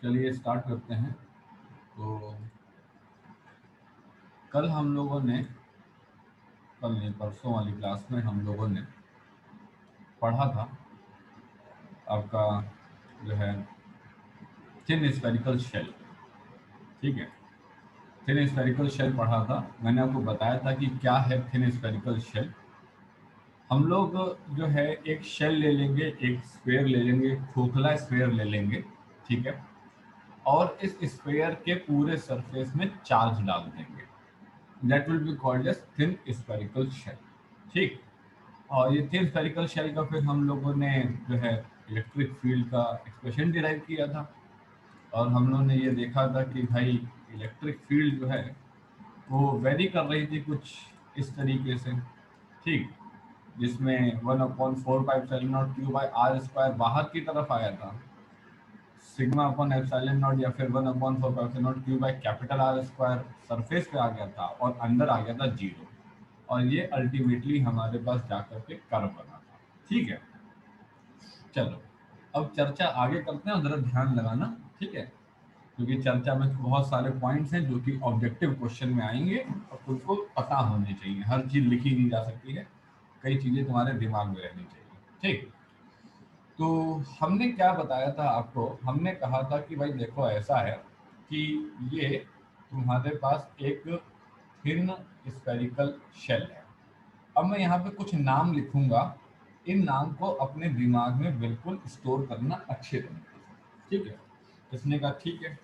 चलिए स्टार्ट करते हैं। तो कल हम लोगों ने, कल नहीं परसों वाली क्लास में हम लोगों ने पढ़ा था आपका जो है थिन स्फेरिकल शेल। ठीक है, थिन स्फेरिकल शेल पढ़ा था। मैंने आपको बताया था कि क्या है थिन स्फेरिकल शेल। हम लोग जो है एक शेल ले लेंगे, एक स्फेयर ले लेंगे, खोखला स्फेयर ले लेंगे। ठीक है, और इस स्फेयर के पूरे सरफेस में चार्ज डाल देंगे। That will be called as thin spherical shell. ठीक, और ये थिन स्फेरिकल शेल का फिर हम लोगों ने जो है इलेक्ट्रिक फील्ड का एक्सप्रेशन डिराइव किया था। और हम लोगों ने ये देखा था कि भाई इलेक्ट्रिक फील्ड जो है वो वेरी कर रही थी कुछ इस तरीके से। ठीक, जिसमें 1/4 pi Q by are square बाहर की तरफ आया था, सिग्मा अपॉन एप्सिलॉन नॉट या फिर 1/4 pi Q by capital R square surface पे आ गया था और अंदर आ गया था जीरो। और ये अल्टीमेटली हमारे पास जाकर के कर्व बना था। ठीक है, चलो अब चर्चा आगे करते हैं, जरा ध्यान लगाना। ठीक है, क्योंकि चर्चा में बहुत सारे पॉइंट्स हैं जो कि ऑब्जेक्टिव क्वेश्चन में आएंगे और तुमको पता होने चाहिए। हर चीज लिखी नहीं जा सकती है, कई चीजें तुम्हारे दिमाग में रहनी चाहिए। ठीक, तो हमने क्या बताया था आपको, हमने कहा था कि भाई देखो ऐसा है कि ये तुम्हारे पास एक थिन स्फेरिकल शेल है। अब मैं यहाँ पे कुछ नाम लिखूंगा, इन नाम को अपने दिमाग में बिल्कुल स्टोर करना अच्छे तरीके से। ठीक है, इसने कहा ठीक है।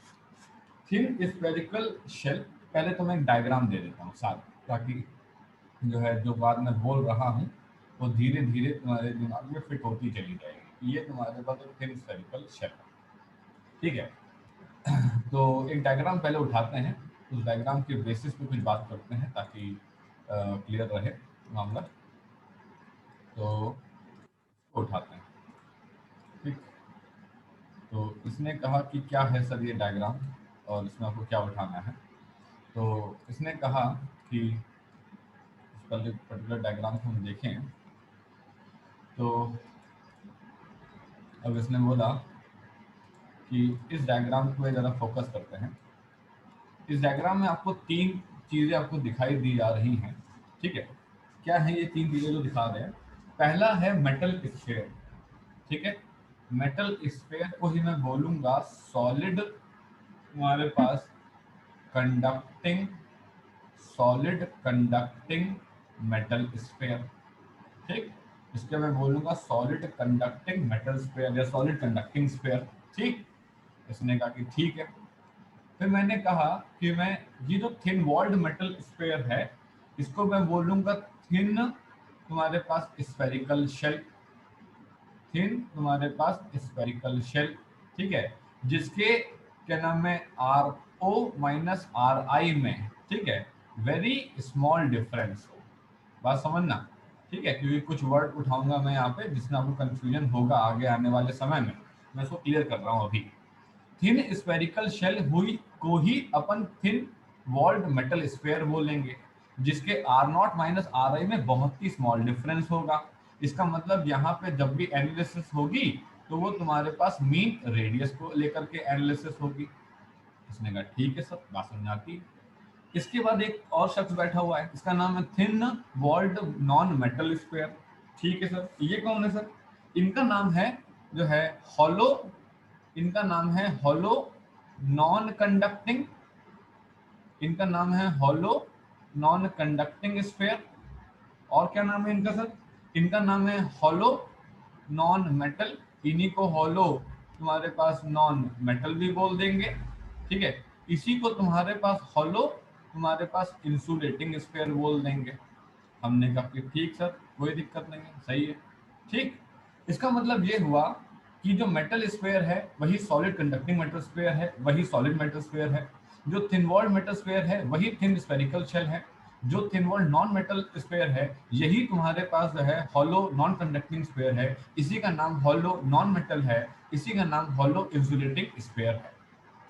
थिन स्फेरिकल शेल, पहले तो मैं एक डायग्राम दे देता हूँ साथ, ताकि जो है जो बात मैं बोल रहा हूँ वो धीरे धीरे तुम्हारे दिमाग में फिट होती चली जाएगी। ये तुम्हारे पास एक थिन स्फेरिकल शेल है। ठीक है, तो एक डायग्राम पहले उठाते हैं, उस डायग्राम के बेसिस पे कुछ बात करते हैं ताकि क्लियर रहे मामला। तो उठाते हैं। ठीक, तो इसने कहा कि क्या है सर ये डायग्राम और इसमें आपको क्या उठाना है। तो इसने कहा कि इस पर्टिकुलर डायग्राम को हम देखें तो अब इसने बोला कि इस डायग्राम को ज़रा फोकस करते हैं। इस डायग्राम में आपको तीन चीज़ें आपको दिखाई दी जा रही हैं। ठीक है, क्या है ये तीन चीज़ें जो दिखा रहे हैं। पहला है मेटल स्फेयर। ठीक है, मेटल स्फेयर को ही मैं बोलूँगा सॉलिड, तुम्हारे पास conducting, solid conducting metal sphere. ठीक, इसके मैं बोलूँगा सॉलिड कंडक्टिंग मेटल स्फेयर या सॉलिड कंडक्टिंग स्फेयर। ठीक, इसने कहा कि ठीक है। फिर मैंने कहा कि मैं ये जो थिन वॉल्ड मेटल स्फेयर है इसको मैं बोलूँगा थिन तुम्हारे पास स्फेरिकल शेल। थिन तुम्हारे पास स्फेरिकल शेल। ठीक है, जिसके क्या नाम है R O minus R I में, ठीक है, वेरी स्मॉल डिफरेंस हो। बात समझना। ठीक है, क्योंकि कुछ वर्ड उठाऊंगा मैं यहाँ पे जिसमें आपको कंफ्यूजन होगा आगे आने वाले समय में, मैं इसको क्लियर कर रहा हूँ अभी। थिन स्फेरिकल शेल हुई को ही अपन थिन वॉल्ड मेटल स्फेयर बोलेंगे, जिसके R naught minus R I में बहुत ही स्मॉल डिफरेंस होगा। इसका मतलब यहाँ पे जब भी एनालिसिस होगी तो वो तुम्हारे पास मीन रेडियस को लेकर के एनालिसिस होगी। इसने कहा ठीक है सर, बात समझ आती है। इसके बाद एक और शख्स बैठा हुआ है, इसका नाम है thin walled non metal square. ठीक है सर, ये कौन है सर? इनका नाम है जो है हॉलो, इनका नाम है हॉलो नॉन कंडक्टिंग, इनका नाम है हॉलो नॉन कंडक्टिंग स्फेयर। और क्या नाम है इनका सर? इनका नाम है हॉलो नॉन मेटल, इन्हीं को हॉलो तुम्हारे पास नॉन मेटल भी बोल देंगे। ठीक है, इसी को तुम्हारे पास हॉलो तुम्हारे पास इंसुलेटिंग स्फेयर बोल देंगे। हमने कहा कि ठीक सर, कोई दिक्कत नहीं है, सही है। ठीक, इसका मतलब ये हुआ कि जो मेटल स्फेयर है वही सॉलिड कंडक्टिंग मेटल स्फेयर है, वही सॉलिड मेटल स्फेयर है। जो थिन वॉल्ड मेटल स्फेयर है वही थिन स्फेरिकल शेल है। जो thin walled non metal sphere है यही तुम्हारे पास जो है हॉलो नॉन कंडक्टिंग स्फेयर है, इसी का नाम हॉलो नॉन मेटल है, इसी का नाम हॉलो इंसुलेटिंग स्फेयर है।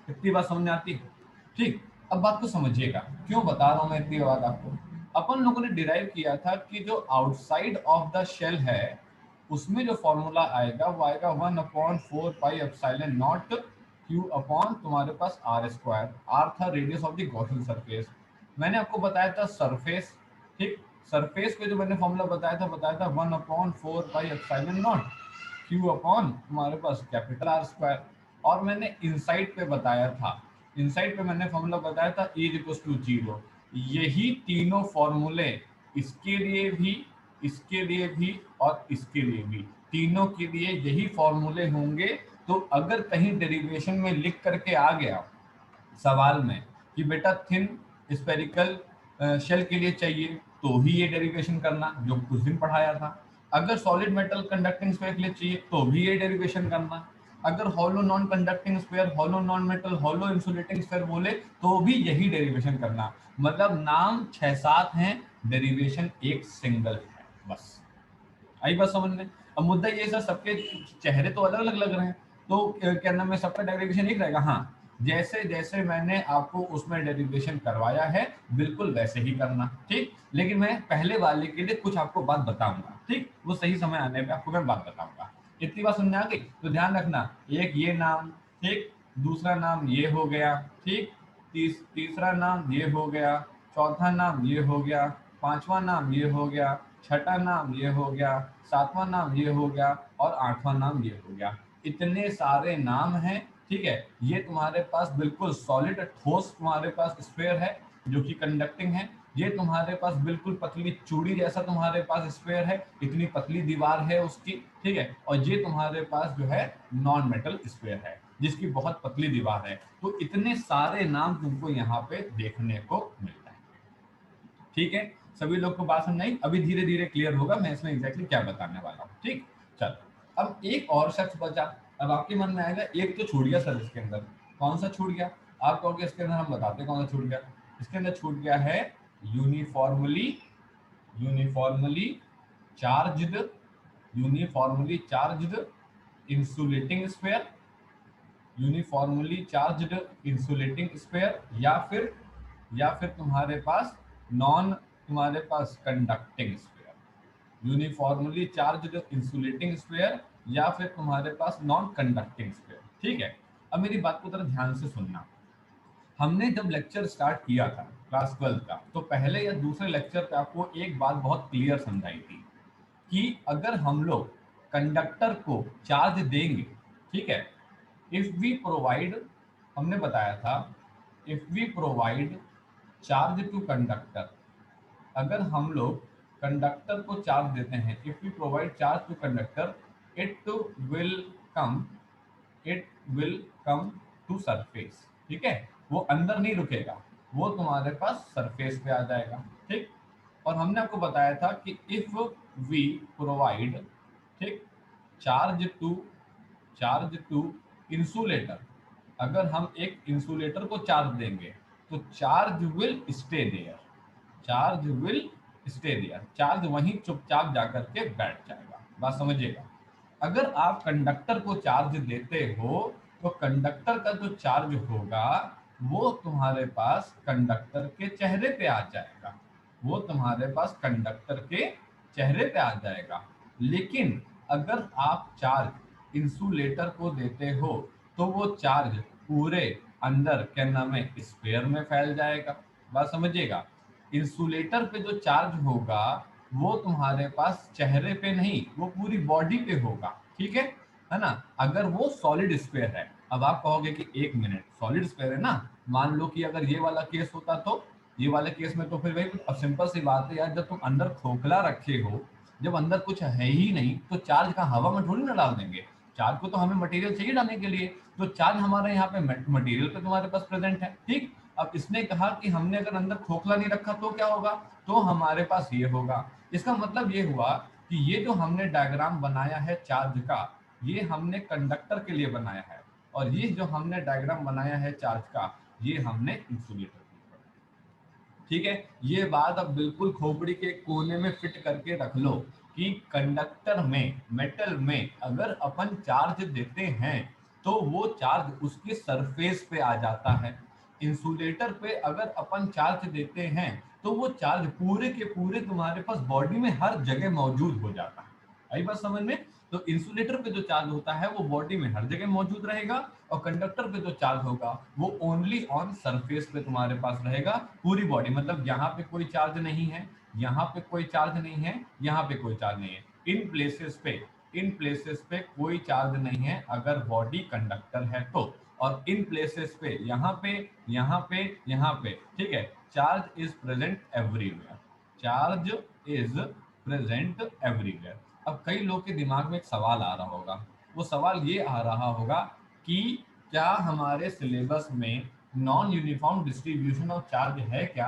इतनी बात समझ में आती है? ठीक, अब बात को समझिएगा, क्यों बता रहा हूं मैं इतनी बात आपको। अपन लोगों ने डिराइव किया था कि जो आउटसाइड ऑफ द शेल है उसमें जो फॉर्मूला आएगा वो आएगा 1/4 pi epsilon not Q upon तुम्हारे पास आर स्क्वायर, आर था radius of the Gaussian surface. मैंने आपको बताया था सरफेस, ठीक, सरफेस पे जो मैंने फॉर्मूला बताया था 1/4 pi epsilon not Q upon तुम्हारे पास कैपिटल आर स्क्वायर। और मैंने इनसाइड पे बताया था, इनसाइड पे मैंने फॉर्मूला बताया था E इक्वल्स टू 0। यही तीनों फॉर्मूले इसके लिए भी, इसके लिए भी और इसके लिए भी, तीनों के लिए यही फॉर्मूले होंगे। तो अगर कहीं डेरिवेशन में लिख करके आ गया सवाल में कि बेटा थिन स्पेरिकल शेल के लिए चाहिए, तो ही ये डेरिवेशन करना जो कुछ दिन पढ़ाया था। अगर सॉलिड मेटल कंडक्टिंग स्फीयर के लिए चाहिए तो भी ये डेरिवेशन करना। अगर hollow non conducting sphere, hollow non metal, hollow insulating sphere बोले तो भी यही डेरिवेशन करना। मतलब नाम 6-7 हैं, डेरिवेशन एक सिंगल है बस। आई बात समझ में? अब मुद्दा ये सर, सबके चेहरे तो अलग अलग लग रहे हैं, तो क्या नाम है, सबका डेरिवेशन एक रहेगा? हाँ, जैसे जैसे मैंने आपको उसमें डेरिवेशन करवाया है बिल्कुल वैसे ही करना, ठीक। लेकिन मैं पहले वाले के लिए कुछ आपको बात बताऊंगा, ठीक, वो सही समय आने पे आपको मैं बात बताऊंगा। इतनी बात समझ आ गई? तो ध्यान रखना, एक ये नाम, ठीक, दूसरा नाम ये हो गया, ठीक, तीसरा नाम ये हो गया, चौथा नाम ये हो गया, पांचवा नाम ये हो गया, छठा नाम ये हो गया, सातवां नाम ये हो गया और आठवां नाम ये हो गया। इतने सारे नाम हैं, ठीक है। ये तुम्हारे पास बिल्कुल सॉलिड ठोस तुम्हारे पास स्फीयर है जो कि कंडक्टिंग है। ये तुम्हारे पास बिल्कुल पतली चूड़ी जैसा तुम्हारे पास स्फीयर है, इतनी पतली दीवार है उसकी, ठीक है। और ये तुम्हारे पास जो है नॉन मेटल स्फीयर है जिसकी बहुत पतली दीवार है। तो इतने सारे नाम तुमको यहाँ पे देखने को मिलता है, ठीक है। सभी लोग को बात समझ आई? अभी धीरे धीरे क्लियर होगा मैं इसमें एग्जैक्टली क्या बताने वाला हूँ, ठीक। चलो, अब एक और शख्स बचा। अब आपके मन में आएगा एक तो छूट गया सर इसके अंदर, कौन सा छूट गया? आप कहोगे इसके अंदर हम बताते हैं कौन सा छूट गया। इसके अंदर छूट गया है uniformly, uniformly charged, uniformly charged insulating sphere, uniformly charged insulating sphere, या फिर तुम्हारे पास नॉन, तुम्हारे पास conducting sphere, uniformly charged insulating sphere या फिर तुम्हारे पास नॉन कंडक्टिंग स्फीयर, ठीक है। अब मेरी बात को जरा ध्यान से सुनना। हमने जब लेक्चर स्टार्ट किया था क्लास 12 का, तो पहले या दूसरे लेक्चर पे आपको एक बात बहुत क्लियर समझाई थी कि अगर हम लोग कंडक्टर को चार्ज देंगे, ठीक है, इफ वी प्रोवाइड, हमने बताया था if we provide charge to conductor, अगर हम लोग कंडक्टर को चार्ज देते हैं, if we provide charge to conductor, it will come, it will come to surface, ठीक है। वो अंदर नहीं रुकेगा, वो तुम्हारे पास सरफेस पे आ जाएगा, ठीक। और हमने आपको बताया था कि इफ वी प्रोवाइड, ठीक, charge to, charge to insulator, अगर हम एक इंसुलेटर को चार्ज देंगे तो charge will stay there, charge will stay there, charge वहीं चुपचाप जाकर के बैठ जाएगा। बात समझिएगा। अगर आप कंडक्टर को चार्ज देते हो तो कंडक्टर का जो चार्ज होगा वो तुम्हारे पास कंडक्टर के चेहरे पे आ जाएगा, वो तुम्हारे पास कंडक्टर के चेहरे पे आ जाएगा। लेकिन अगर आप चार्ज इंसुलेटर को देते हो तो वो चार्ज पूरे अंदर क्या नाम है स्फीयर में फैल जाएगा। बात समझिएगा। इंसुलेटर पे जो चार्ज होगा वो तुम्हारे पास चेहरे पे नहीं, वो पूरी बॉडी पे होगा, ठीक है ना। अगर वो सॉलिड स्फीयर है, अब आप कहोगे कि एक मिनट, सॉलिड स्फीयर है ना, मान लो कि अगर ये वाला केस होता तो, ये वाले केस में तो फिर भाई अब सिंपल सी बात है यार, जब तुम अंदर खोखला रखे हो, जब अंदर कुछ है ही नहीं तो चार्ज का हवा में थोड़ी ना डाल देंगे। चार्ज को तो हमें मटेरियल चाहिए डालने के लिए, तो चार्ज हमारे यहाँ पे मटेरियल पे तुम्हारे पास प्रेजेंट है, ठीक। अब इसने कहा कि हमने अगर अंदर खोखला नहीं रखा तो क्या होगा, तो हमारे पास ये होगा। इसका मतलब ये हुआ कि ये जो हमने डायग्राम बनाया है चार्ज का, ये हमने कंडक्टर के लिए बनाया है, और ये जो हमने डायग्राम बनाया है चार्ज का, ये हमने इंसुलेटर के लिए बनाया है, ठीक है। ये बात अब बिल्कुल खोपड़ी के कोने में फिट करके रख लो कि कंडक्टर में, मेटल में अगर अपन चार्ज देते हैं तो वो चार्ज उसके सरफेस पे आ जाता है। इंसुलेटर पे अगर अपन चार्ज देते हैं तो वो चार्ज पूरे के पूरे तुम्हारे पास बॉडी में हर जगह मौजूद हो जाता है। आई बात समझ में? तो इंसुलेटर पे जो चार्ज होता है वो बॉडी में हर जगह मौजूद रहेगा, और कंडक्टर पे जो चार्ज होगा वो ओनली ऑन सरफेस पे तुम्हारे पास रहेगा, पूरी बॉडी। मतलब यहाँ पे कोई चार्ज नहीं है, यहाँ पे कोई चार्ज नहीं है, यहाँ पे कोई चार्ज नहीं है, इन प्लेसेस पे कोई चार्ज नहीं है अगर बॉडी कंडक्टर है तो। और इन प्लेसेस पे यहाँ पे, यहाँ पे, यहाँ पे, ठीक है, charge is present everywhere, charge is present everywhere. अब कई लोग के दिमाग में एक सवाल आ रहा होगा, वो सवाल ये आ रहा होगा कि क्या हमारे सिलेबस में non uniform distribution of charge है क्या?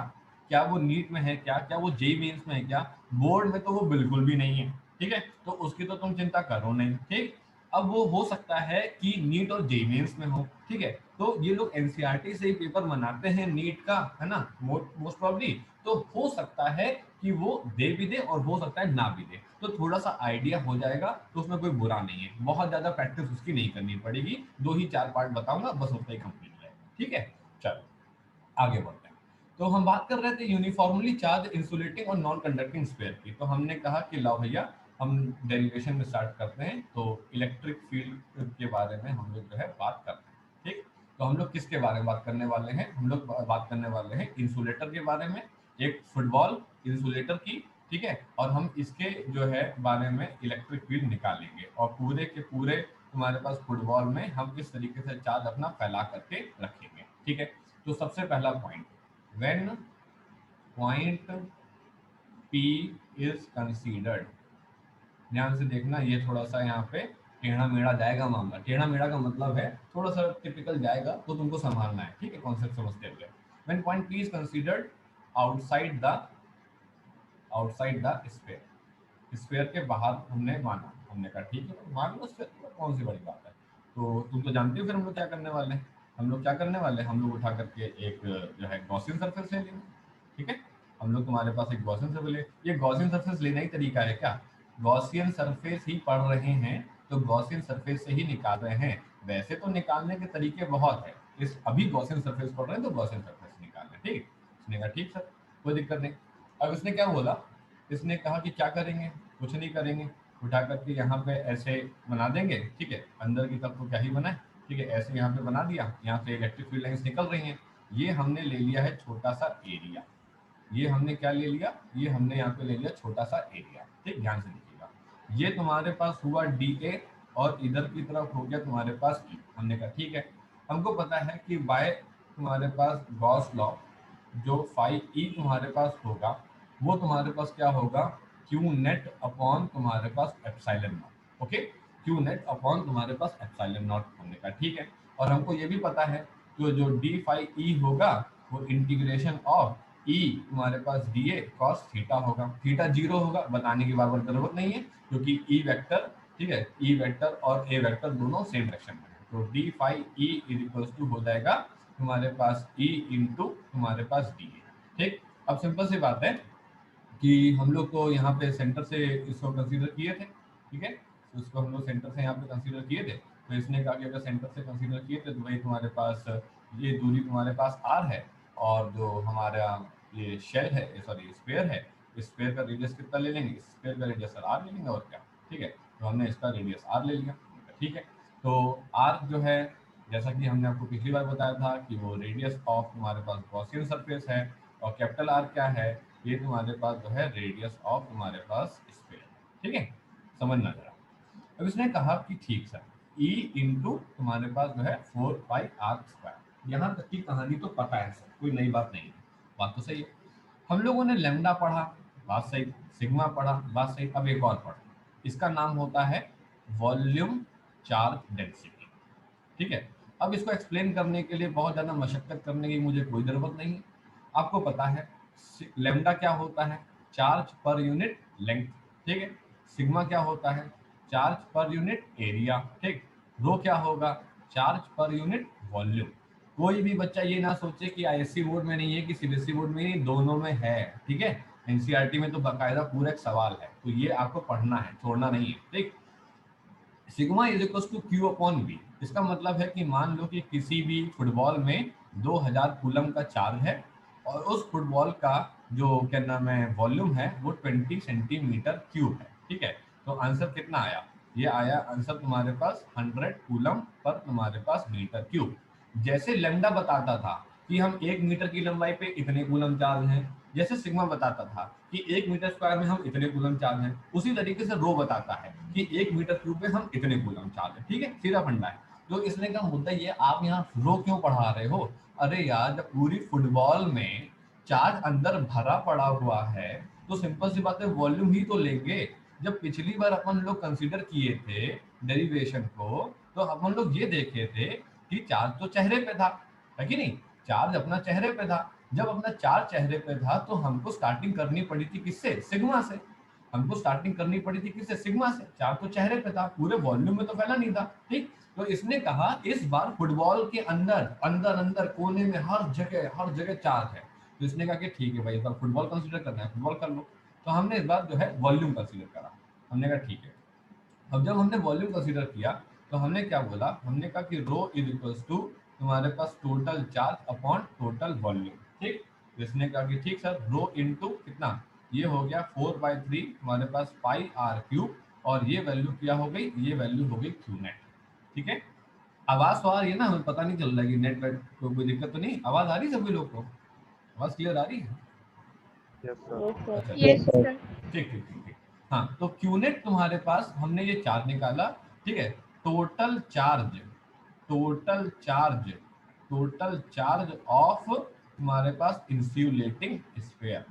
क्या वो नीट में है क्या? क्या वो जेईई मेंस में है क्या? बोर्ड में तो वो बिल्कुल भी नहीं है, ठीक है, तो उसकी तो तुम चिंता करो नहीं, ठीक। अब वो हो सकता है कि नीट और जेईई मेंस में हो, ठीक है, तो ये लोग एनसीईआरटी से ही पेपर बनाते हैं नीट का, है ना, मोस्ट प्रॉब्ली। तो हो सकता है कि वो दे भी दे और हो सकता है ना भी दे, तो थोड़ा सा आइडिया हो जाएगा, तो उसमें कोई बुरा नहीं है, बहुत ज्यादा प्रैक्टिस उसकी नहीं करनी पड़ेगी, 2 ही 4 पार्ट बताऊंगा बस, उतना ही कंप्लीट रहेगा, ठीक है। चलो आगे बढ़ते हैं। तो हम बात कर रहे थे यूनिफॉर्मली चार्ज इंसुलेटिंग और नॉन कंडक्टिंग स्फीयर की, तो हमने कहा कि लाओ भैया हम डेरिवेशन में स्टार्ट करते हैं। तो इलेक्ट्रिक फील्ड के बारे में हम लोग जो है बात करते हैं, ठीक। तो हम लोग किसके बारे में बात करने वाले हैं? हम लोग बात करने वाले हैं इंसुलेटर के बारे में, एक फुटबॉल इंसुलेटर की, ठीक है, और हम इसके जो है बारे में इलेक्ट्रिक फील्ड निकालेंगे, और पूरे के पूरे तुम्हारे पास फुटबॉल में हम किस तरीके से चार्ज अपना फैला करके रखेंगे, ठीक है। तो सबसे पहला point, when point P is considered, ध्यान से देखना, ये थोड़ा सा यहाँ पे टेढ़ा मेढ़ा जाएगा मामला, टेढ़ा मेढ़ा का मतलब है थोड़ा सा टिपिकल जाएगा, तो तुमको संभालना है, ठीक है, कॉन्सेप्ट समझते हुए। When point P is considered outside the sphere, sphere के बाहर हमने माना, हमने कहा ठीक है मान लो स्फीयर, कौन सी बड़ी बात है। तो तुम तो जानते हो फिर हम लोग क्या करने वाले हैं, हम लोग क्या करने वाले हैं, हम लोग उठा करके एक जो है गॉसियन सरफेस ले लेंगे, ठीक है। हम लोग तुम्हारे पास एक गॉसियन सरफेस ले, ये गॉसियन सरफेस लेना ही तरीका है क्या? गॉसियन सरफेस ही पढ़ रहे हैं तो गॉसियन सरफेस से ही निकाल रहे हैं। वैसे तो निकालने के तरीके बहुत है, इस अभी गॉसियन सरफेस पढ़ रहे हैं तो गॉसियन सरफेस निकाल रहे हैं, ठीक। उसने कहा ठीक सर, कोई दिक्कत नहीं। अब इसने क्या बोला, इसने कहा कि क्या करेंगे, कुछ नहीं करेंगे, उठा करके यहाँ पे ऐसे बना देंगे, ठीक है, अंदर की तरफ तो क्या ही बना है, ठीक है, ऐसे यहाँ पे बना दिया, यहाँ से इलेक्ट्रिक फील्ड लाइंस निकल रही हैं। ये हमने ले लिया है छोटा सा एरिया, ये हमने क्या ले लिया, ये हमने यहाँ पे ले लिया छोटा सा एरिया, ठीक, ध्यान से देखिएगा। ये तुम्हारे पास हुआ DA, और इधर की तरफ हो गया तुम्हारे पास E। हमने कहा ठीक है, हमको पता है कि बाय तुम्हारे पास गॉस लॉ जो फाई E तुम्हारे पास होगा, वो तुम्हारे पास क्या होगा, क्यू नेट अपॉन तुम्हारे पास epsilon not, okay, Q net upon तुम्हारे पास एप्सिलॉन नॉट। हमने कहा ठीक है, और हमको ये भी पता है तो जो डी फाई ई होगा वो इंटीग्रेशन ऑफ ई तुम्हारे पास डी ए कॉस थीटा होगा, थीटा जीरो होगा, बताने की बार बार जरूरत नहीं है क्योंकि ई वेक्टर, ठीक है, ई वेक्टर और ए वेक्टर दोनों सेम डायरेक्शन में है, तो D phi E is equals to हो जाएगा तुम्हारे पास ई इंटू तुम्हारे पास डी ए, ठीक। अब सिंपल सी बात है कि हम लोग तो यहाँ पे सेंटर से इसको कंसीडर किए थे, ठीक है, तो इसको हम लोग सेंटर से यहाँ पे कंसीडर किए थे, तो इसने कहा कि अगर सेंटर से कंसीडर किए थे तो भाई तुम्हारे पास ये दूरी तुम्हारे पास r है, और जो हमारा ये शेल है, सॉरी स्फीयर है, स्फीयर का रेडियस कितना ले लेंगे, स्फीयर का रेडियस r ले लेंगे, और क्या, ठीक है, तो हमने इसका रेडियस r ले लिया, ठीक है। तो r जो है, जैसा कि हमने आपको पिछली बार बताया था कि वो रेडियस ऑफ तुम्हारे पास गॉसियन सरफेस है, और कैपिटल R क्या है, ये तुम्हारे पास जो है रेडियस ऑफ तुम्हारे पास स्फीयर, ठीक है, समझना जरा। अब इसने कहा कि ठीक सर, E इंटू तुम्हारे पास जो है 4πr², यहाँ तक की कहानी तो पता है सर, कोई नई बात नहीं है, बात तो सही है। हम लोगों ने लैम्डा पढ़ा, बात सही, सिग्मा पढ़ा, बात सही, अब एक और पढ़ा, इसका नाम होता है वॉल्यूम चार्ज डेंसिटी, ठीक है। अब इसको एक्सप्लेन करने के लिए बहुत ज़्यादा मशक्कत करने की मुझे कोई ज़रूरत नहीं है, आपको पता है लैम्डा क्या होता है, चार्ज पर यूनिट लेंथ, ठीक है, सिग्मा क्या होता है, चार्ज पर यूनिट एरिया, ठीक, रो क्या होगा, चार्ज पर यूनिट वॉल्यूम। कोई भी बच्चा ये ना सोचे कि आईएससी बोर्ड में नहीं है कि सीबीएसई बोर्ड में नहीं, दोनों में है, ठीक है, एनसीईआरटी में तो बाकायदा पूरा एक सवाल है, तो ये आपको पढ़ना है, छोड़ना नहीं है, ठीक। Sigma is equal to Q upon V, इसका मतलब है कि मान लो कि किसी भी फुटबॉल में 2000 कूलम का चार्ज है, और उस फुटबॉल का जो क्या नाम है वॉल्यूम है वो 20 सेंटीमीटर क्यूब है, ठीक है। तो आंसर कितना आया, ये आया आंसर तुम्हारे पास 100 कूलम पर तुम्हारे पास मीटर क्यूब। जैसे लैम्डा बताता था कि हम 1 मीटर की लंबाई पे इतने कूलम चार्ज हैं, जैसे सिग्मा बताता था कि 1 मीटर स्क्वायर में हम इतने कूलम चार्ज हैं, उसी तरीके से रो बताता है कि 1 मीटर क्यूब में हम इतने कूलम चार्ज हैं। ठीक है, सीधा फंडा है। तो इसने का मुद्दा ये, आप यहाँ रो क्यों पढ़ा रहे हो? अरे यार, जब पूरी फुटबॉल में चार्ज अंदर भरा पड़ा हुआ है तो सिंपल सी बात है, वॉल्यूम ही तो लेंगे। जब पिछली बार अपन लोग कंसीडर किए थे डेरिवेशन को, तो अपन लोग ये देखे थे कि चार्ज तो चेहरे पे था, है कि नहीं? चार्ज अपना चेहरे पे था। जब अपना चार्ज चेहरे पे था तो हमको स्टार्टिंग करनी पड़ी थी किससे? सिग्मा से। हमको स्टार्टिंग करनी पड़ी थी किससे? सिग्मा से। चार्ज तो चेहरे पे था, पूरे वॉल्यूम में तो फैला नहीं था। ठीक, तो इसने कहा इस बार फुटबॉल के अंदर अंदर अंदर कोने में हर जगह चार्ज है। तो इसने कहा कि ठीक है भाई, इस बार फुटबॉल कंसीडर करना है, फुटबॉल कर लो। तो हमने इस बार जो है वॉल्यूम कंसीडर करा। हमने कहा ठीक है। अब जब हमने वॉल्यूम कंसीडर किया तो हमने क्या बोला, हमने कहा कि रो इज इक्वल्स टू तुम्हारे पास total charge upon total volume. ठीक, तो इसने कहा कि ठीक सर, रो इनटू कितना, ये हो गया 4/3 तुम्हारे पास पाई आर क्यूब, और ये वैल्यू क्या हो गई, ये वैल्यू हो गई क्यू नेट। ठीक है, आवाज तो आ रही है ना? हमें पता नहीं चल रहा है कि नेट वेट को कोई दिक्कत तो नहीं, आवाज आ रही है सभी लोग को? आवाज क्लियर आ रही है? Yes sir. Yes sir. अच्छा, यस ठीक सर। ठीक ठीक ठीक। हाँ, तो क्यूनेट तुम्हारे पास हमने ये चार्ज निकाला। ठीक है, total charge, total charge, total charge of तुम्हारे पास insulating sphere,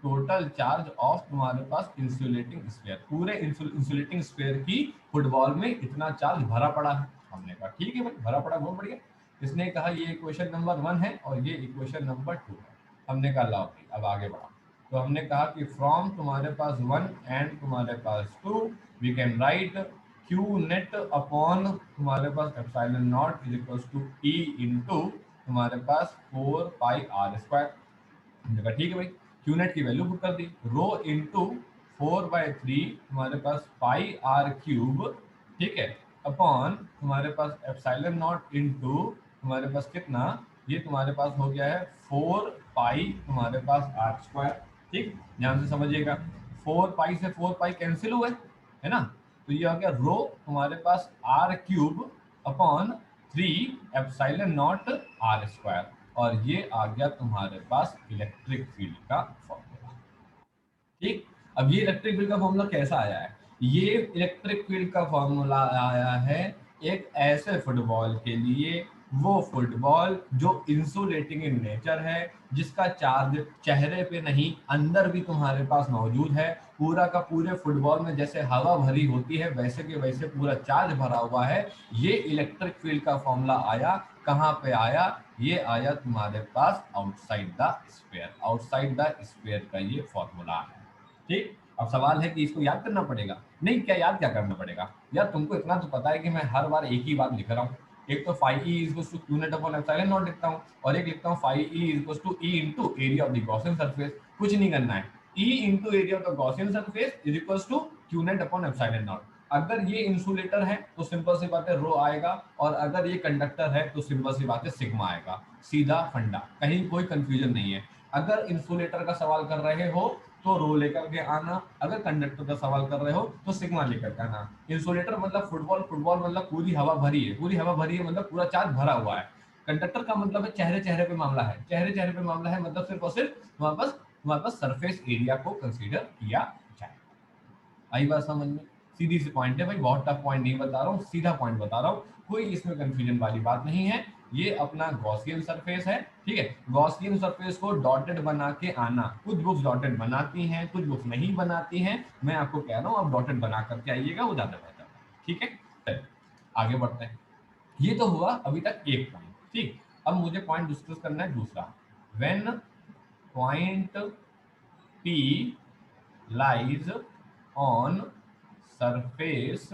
total charge of तुम्हारे पास इंसुलेटिंग स्फीयर, पूरे इंसुलेटिंग स्फीयर की फुटबॉल में इतना चार्ज भरा पड़ा है। हमने कहा ठीक है भाई, भरा पड़ा, बहुत बढ़िया। इसने कहा ये इक्वेशन नंबर 1 है और ये इक्वेशन नंबर 2 है। हमने कहा लाओ भाई अब आगे बढ़ा। तो हमने कहा कि फ्रॉम तुम्हारे पास 1 एंड तुम्हारे पास 2 we can write Q net upon तुम्हारे पास epsilon not is equals to E into तुम्हारे पास 4 पाई आर स्क्वायर। हमने कहा ठीक है भाई, क्यू नेट की वैल्यू पुट कर दी, रो इंटू 4/3 तुम्हारे पास पाई आर क्यूब। ठीक है, अपॉन तुम्हारे पास एप्सिलॉन नॉट इंटू तुम्हारे पास कितना, ये तुम्हारे पास हो गया है 4 पाई तुम्हारे पास आर स्क्वायर। ठीक, ध्यान से समझिएगा, 4 पाई से 4 पाई कैंसिल हुए, है ना? तो ये हो गया रो तुम्हारे पास R cube upon 3 epsilon not R square, और ये आ गया तुम्हारे पास इलेक्ट्रिक फील्ड का फॉर्मूला। ठीक, अब ये इलेक्ट्रिक फील्ड का फॉर्मूला कैसा आया है? ये इलेक्ट्रिक फील्ड का फॉर्मूला आया है एक ऐसे फुटबॉल के लिए, वो फुटबॉल जो इंसुलेटिंग इन नेचर है, जिसका चार्ज चेहरे पे नहीं अंदर भी तुम्हारे पास मौजूद है। पूरा का पूरे फुटबॉल में जैसे हवा भरी होती है वैसे के वैसे पूरा चार्ज भरा हुआ है। ये इलेक्ट्रिक फील्ड का फॉर्मूला आया, कहाँ पे आया? ये आया तुम्हारे पास outside the sphere, outside the sphere का ये फॉर्मूला है। ठीक, अब सवाल है कि इसको याद करना पड़ेगा। नहीं, क्या याद क्या करना पड़ेगा यार? तुमको इतना तो पता है कि मैं हर बार एक ही बात लिख रहा हूँ। एक तो phi E equals to Q net upon epsilon not लिखता हूँ, और एक लिखता हूँ phi E equals to E into area of the Gaussian surface. कुछ नहीं करना है, E into area of the Gaussian surface is equals to Q net upon epsilon not. अगर ये इंसुलेटर है तो सिंपल सी बात है रो आएगा, और अगर ये कंडक्टर है तो सिंपल सी बात है सिग्मा आएगा। सीधा फंडा, कहीं कोई कंफ्यूजन नहीं है। अगर इंसुलेटर का सवाल कर रहे हो तो रो लेकर के आना, अगर कंडक्टर का सवाल कर रहे हो तो सिग्मा लेकर के आना। इंसुलेटर मतलब फुटबॉल, फुटबॉल मतलब पूरी हवा भरी है, पूरी हवा भरी है मतलब पूरा चार्ज भरा हुआ है। कंडक्टर का मतलब है चेहरे चेहरे पे मामला है, चेहरे चेहरे पे मामला है मतलब सिर्फ और सिर्फ तुम्हारे पास सरफेस एरिया को कंसीडर किया जाए। आई बात समझ में? सीधी सी पॉइंट है भाई, बहुत टफ पॉइंट नहीं बता रहा हूँ, सीधा पॉइंट बता रहा हूँ, कोई इसमें कंफ्यूजन वाली बात नहीं है। ये अपना गॉसियन सरफेस है। ठीक है, गॉसियन सरफेस को डॉटेड बना के आना। कुछ बुक्स डॉटेड बनाती हैं, कुछ बुक्स नहीं बनाती हैं। मैं आपको कह रहा हूँ आप डॉटेड बना करके आइएगा, वो ज्यादा बेहतर है। ठीक है, चलिए आगे बढ़ते हैं। ये तो हुआ अभी तक एक पॉइंट। ठीक, अब मुझे पॉइंट डिस्कस करना है दूसरा। When point P lies on surface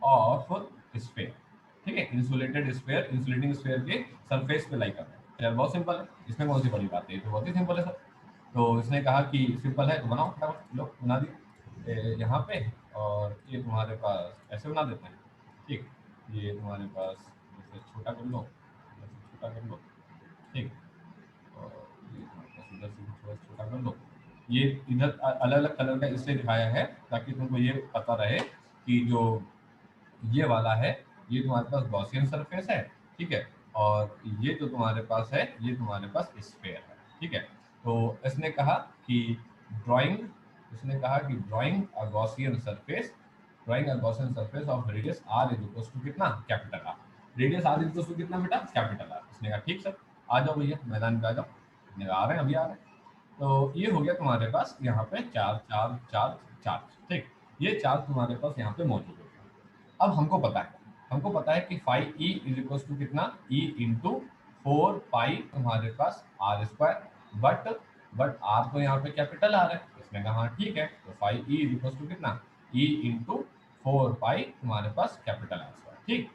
of sphere। ठीक है, इंसुलेटेड स्फीयर, इंसुलेटिंग स्फीयर के सरफेस पे लाई कर रहे हैं। यार बहुत सिंपल है, इसमें कौन सी बड़ी बात है, ये तो बहुत ही सिंपल है सर। तो इसने कहा कि सिंपल है तो बनाओ फटाफट, लो बना दी यहाँ पे, और ये तुम्हारे पास ऐसे बना देते हैं। ठीक, ये तुम्हारे पास जैसे छोटा कर लो, ऐसे छोटा कर लो। ठीक, और ये तुम्हारे पास उधर से भी थोड़ा छोटा कर लो। ये इधर अलग अलग कलर का इसलिए दिखाया है ताकि तुमको ये पता रहे कि जो ये वाला है ये तुम्हारे पास गॉसियन सरफेस है, ठीक है, और ये जो तुम्हारे पास है ये तुम्हारे पास स्फेयर है, ठीक है। तो इसने कहा कि ड्राइंग इसने कहा कि drawing a Gaussian surface, drawing a Gaussian surface of radius R is equal to कितना, capital R. Radius R is equal to कितना बेटा, कैपिटल आर। इसने कहा ठीक सर, आ जाओ भैया मैदान पे आ जाओ। इसने कहा आ रहे हैं, अभी आ रहे हैं। तो ये हो गया तुम्हारे पास यहाँ पे चार चार चार चार, ठीक, ये चार तुम्हारे पास यहाँ पे मौजूद है। अब हमको पता है कि five E is equal to कितना, ई इंटू फोर पाई तुम्हारे पास आर स्क्वायर, बट आर तो यहाँ पे कैपिटल आर है। इसमें कहा हाँ ठीक है, तो phi E is equal to कितना, ई इंटू फोर पाई तुम्हारे पास कैपिटल आर स्क्वायर, ठीक।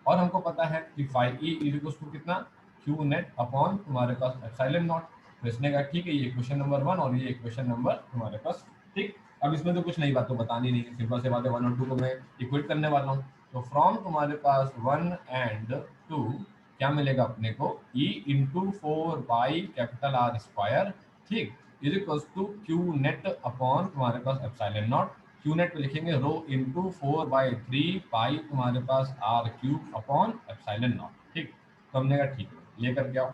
और हमको पता है कि five E is equal to कितना, क्यू नेट अपॉन तुम्हारे पास एप्सिलॉन नॉट। तो इसने कहा ठीक है, ये क्वेश्चन नंबर 1 और ये क्वेश्चन नंबर तुम्हारे पास, ठीक। अब इसमें तो कुछ नई बात तो बतानी नहीं है, सिंपल से बात है, 1 और 2 को मैं इक्वेट करने वाला हूँ। तो फ्रॉम तुम्हारे पास 1 एंड 2 क्या मिलेगा अपने को, E into four by capital R square, ठीक, is equal to Q net upon तुम्हारे पास एप्सिलॉन नॉट। क्यू नेट पे लिखेंगे rho into four by three pi तुम्हारे पास R cube upon epsilon not, ठीक। तो हमने कहा ठीक है, लेकर के आओ।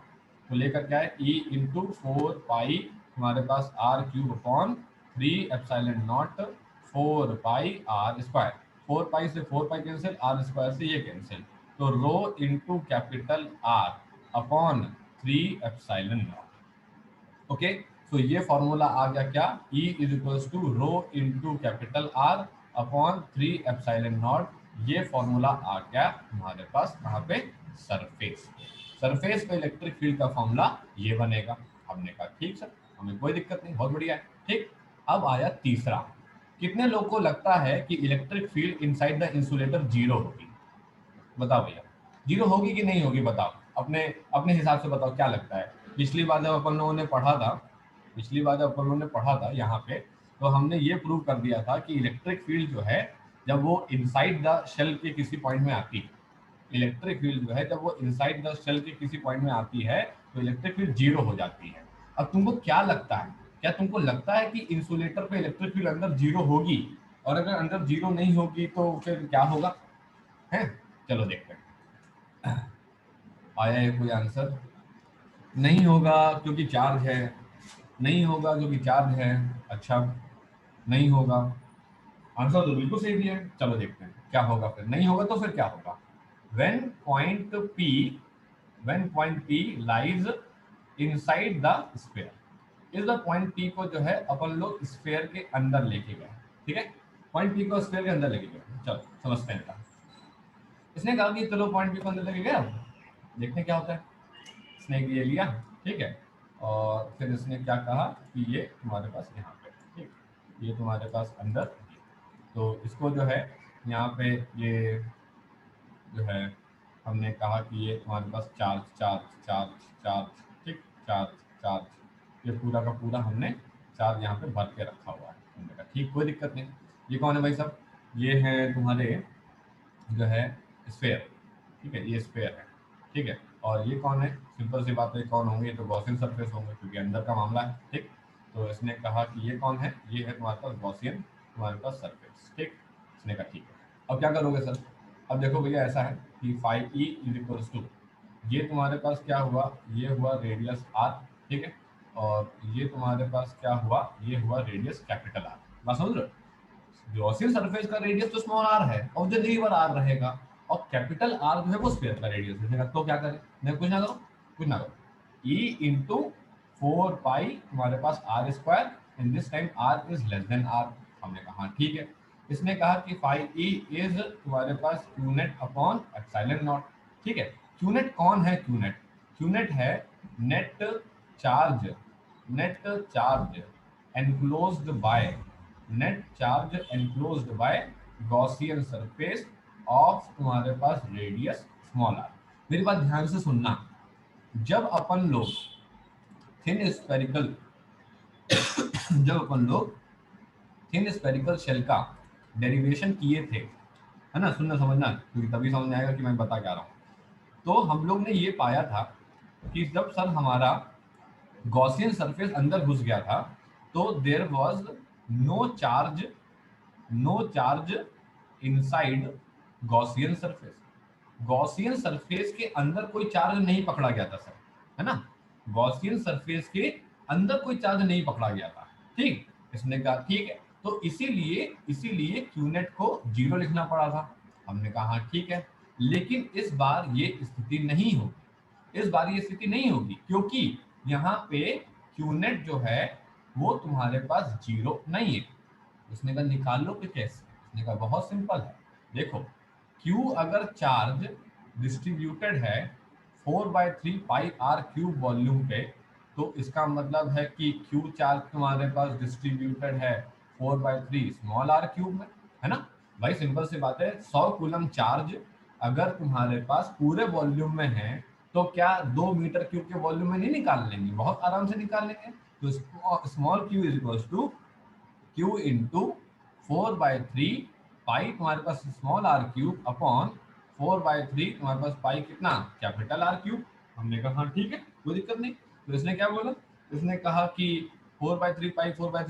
तो लेकर के आए ई इंटू फोर पाई तुम्हारे पास R cube upon three epsilon naught four pi R square. Four pi से four pi cancel, R square से ये कैंसिल, तो rho into capital R upon three epsilon not. Okay, तो ये फॉर्मूला आ गया क्या, E is equals to rho into capital R upon three epsilon naught. ये फॉर्मूला आ गया हमारे पास कहाँ पे, सरफेस। सरफेस पे इलेक्ट्रिक फील्ड का फॉर्मूला ये बनेगा। हमने कहा ठीक सर, हमें कोई दिक्कत नहीं, बहुत बढ़िया है, ठीक। अब आया तीसरा, कितने लोग को लगता है कि electric field inside the insulator zero होगी? बताओ भैया, जीरो होगी कि नहीं होगी, बताओ अपने अपने हिसाब से बताओ, क्या लगता है। पिछली बार जब अपन लोगों ने पढ़ा था, यहाँ पे, तो हमने ये प्रूव कर दिया था कि इलेक्ट्रिक फील्ड जो है जब वो इनसाइड द शेल के किसी पॉइंट में आती है, इलेक्ट्रिक फील्ड जो है जब वो इनसाइड द शेल के किसी पॉइंट में आती है तो इलेक्ट्रिक फील्ड जीरो हो जाती है। अब तुमको क्या लगता है, क्या तुमको लगता है कि इंसुलेटर पे इलेक्ट्रिक फील्ड अंदर जीरो होगी? और अगर अंदर जीरो नहीं होगी तो फिर क्या होगा, है? चलो देखते हैं, आया है कोई आंसर? नहीं होगा क्योंकि चार्ज है, नहीं होगा क्योंकि चार्ज है। अच्छा, नहीं होगा, आंसर तो बिल्कुल सही दिया है। चलो देखते हैं क्या होगा, फिर नहीं होगा तो फिर क्या होगा। When point P when point P lies inside the sphere, इस द पॉइंट P को जो है अपन लोग स्फीयर के अंदर लेके गए, ठीक है, पॉइंट P को स्फीयर के अंदर लेके गए। चलो समझते हैं। इसने कहा कि चलो पॉइंट P को अंदर लेके गए, अब देखते हैं क्या होता है। इसने ये लिया, ठीक है, और फिर इसने क्या कहा कि ये तुम्हारे पास यहाँ पे, ठीक, ये तुम्हारे पास अंदर, तो इसको जो है यहाँ पे ये जो है हमने कहा कि ये तुम्हारे पास चार्ज चार्ज चार्ज चार्ज, ठीक, चार्ज चार्ज, ये पूरा का पूरा हमने चार्ज यहाँ पे भर के रखा हुआ है। हमने कहा ठीक, कोई दिक्कत नहीं। ये कौन है भाई साहब, ये है तुम्हारे जो है स्फेयर, ठीक है, ये स्फेयर है, ठीक है। और ये कौन है, सिंपल सी बात है, कौन होंगे, ये तो गॉसियन सरफेस होंगे क्योंकि अंदर का मामला है, ठीक। तो इसने कहा कि ये कौन है, ये है तुम्हारे पास गॉसियन तुम्हारे पास सरफेस, ठीक। इसने कहा ठीक है, अब क्या करोगे सर? अब देखो भैया ऐसा है कि five E is equals to, ये तुम्हारे पास क्या हुआ, ये हुआ रेडियस आर, ठीक है, और ये तुम्हारे पास क्या हुआ, ये हुआ रेडियस कैपिटल आर। बात समझ रहे हो? गॉसियन सरफेस का रेडियस तो स्मॉल आर है, ऑब्जेक्ट बार आर रहेगा, और कैपिटल आर जो है वो स्फीयर का रेडियस है। तो क्या करें, मैं कुछ ना करो, कुछ ना करो, ई इंटू फोर पाई तुम्हारे पास R square, and this time R is less than R. हमने कहा हाँ ठीक है। इसने कहा कि फाइव ई इज तुम्हारे पास Q net upon epsilon not, ठीक है। क्यू नेट कौन है, क्यू नेट, क्यू नेट है net charge, net charge enclosed by, net charge enclosed by Gaussian surface of तुम्हारे पास रेडियस स्मॉल आर। मेरी बात ध्यान से सुनना, जब अपन लोग थिन स्फेरिकल जब अपन लोग थिन स्फेरिकल शेल का डेरिवेशन किए थे, है ना, सुनना समझना क्योंकि तभी समझ में आएगा कि मैं बता क्या रहा हूँ। तो हम लोग ने ये पाया था कि जब सर हमारा गॉसियन सरफेस अंदर घुस गया था, तो there was no charge inside Gaussian surface. Gaussian surface के अंदर कोई चार्ज नहीं पकड़ा गया था सर, है ना। गॉसियन सरफेस के अंदर कोई चार्ज नहीं पकड़ा गया था। ठीक, इसने कहा ठीक है, तो इसीलिए इसीलिए क्यूनेट को 0 लिखना पड़ा था। हमने कहा हाँ ठीक है, लेकिन इस बार ये स्थिति नहीं होगी। इस बार ये स्थिति नहीं होगी क्योंकि यहाँ पे क्यूनेट जो है वो तुम्हारे पास 0 नहीं है। उसने कहा निकाल लो कि कैसे। उसने कहा बहुत सिंपल है, देखो Q अगर चार्ज डिस्ट्रीब्यूटेड है 4/3 पाई आर क्यूब वॉल्यूम पे, तो इसका मतलब है कि Q चार्ज तुम्हारे पास डिस्ट्रीब्यूटेड है 4/3 स्मॉल आर क्यूब में, है ना। भाई सिंपल सी बात है, 100 कूलम चार्ज अगर तुम्हारे पास पूरे वॉल्यूम में है तो क्या 2 मीटर क्यूब के वॉल्यूम में नहीं निकाल लेंगे, बहुत आराम से निकाल लेंगे। तो small Q is equal to Q into 4/3 pi तुम्हारे पास स्मॉल आर क्यूब अपॉन 4/3 तुम्हारे पास पाई कितना कैपिटल आर क्यूब। हमने कहा हाँ ठीक है, कोई दिक्कत नहीं। तो इसने क्या बोला, इसने कहा कि 4/3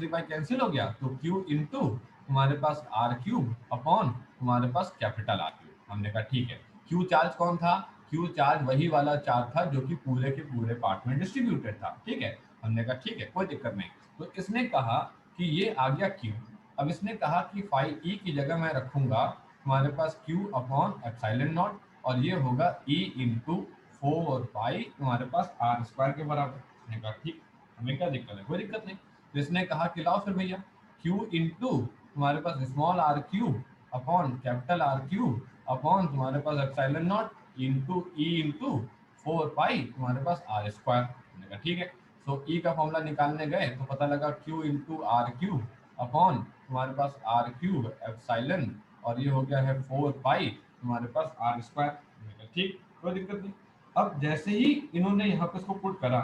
पाई कैंसिल हो गया, तो क्यू इंटू तुम्हारे पास आर क्यूब अपॉन तुम्हारे पास कैपिटल आर क्यूब। हमने कहा ठीक है। क्यू चार्ज कौन था, क्यू चार्ज वही वाला चार्ज था जो कि पूरे के पूरे पार्ट में डिस्ट्रीब्यूटेड था। ठीक है, हमने कहा ठीक है कोई दिक्कत नहीं। तो इसने कहा कि ये आ गया Q। अब इसने कहा कि फाई E की जगह मैं रखूंगा तुम्हारे पास Q अपॉन एप्सिलॉन नॉट, और ये होगा E इंटू 4 पाई तुम्हारे पास आर स्क्वायर के बराबर। मैंने कहा ठीक, हमें क्या दिक्कत है, कोई दिक्कत नहीं। तो इसने कहा कि लाओ फिर भैया Q इंटू तुम्हारे पास small R cube upon capital R cube upon तुम्हारे पास epsilon naught into E into 4 pi तुम्हारे पास आर स्क्वायर। मैंने कहा ठीक है। सो ई का फॉर्मूला निकालने गए तो पता लगा Q into R cube upon तुम्हारे पास आर क्यूब एप्सिलॉन, और ये हो गया है 4 पाई तुम्हारे पास आर स्क्वायर। ठीक, कोई दिक्कत नहीं। अब जैसे ही इन्होंने यहाँ पे इसको पुट करा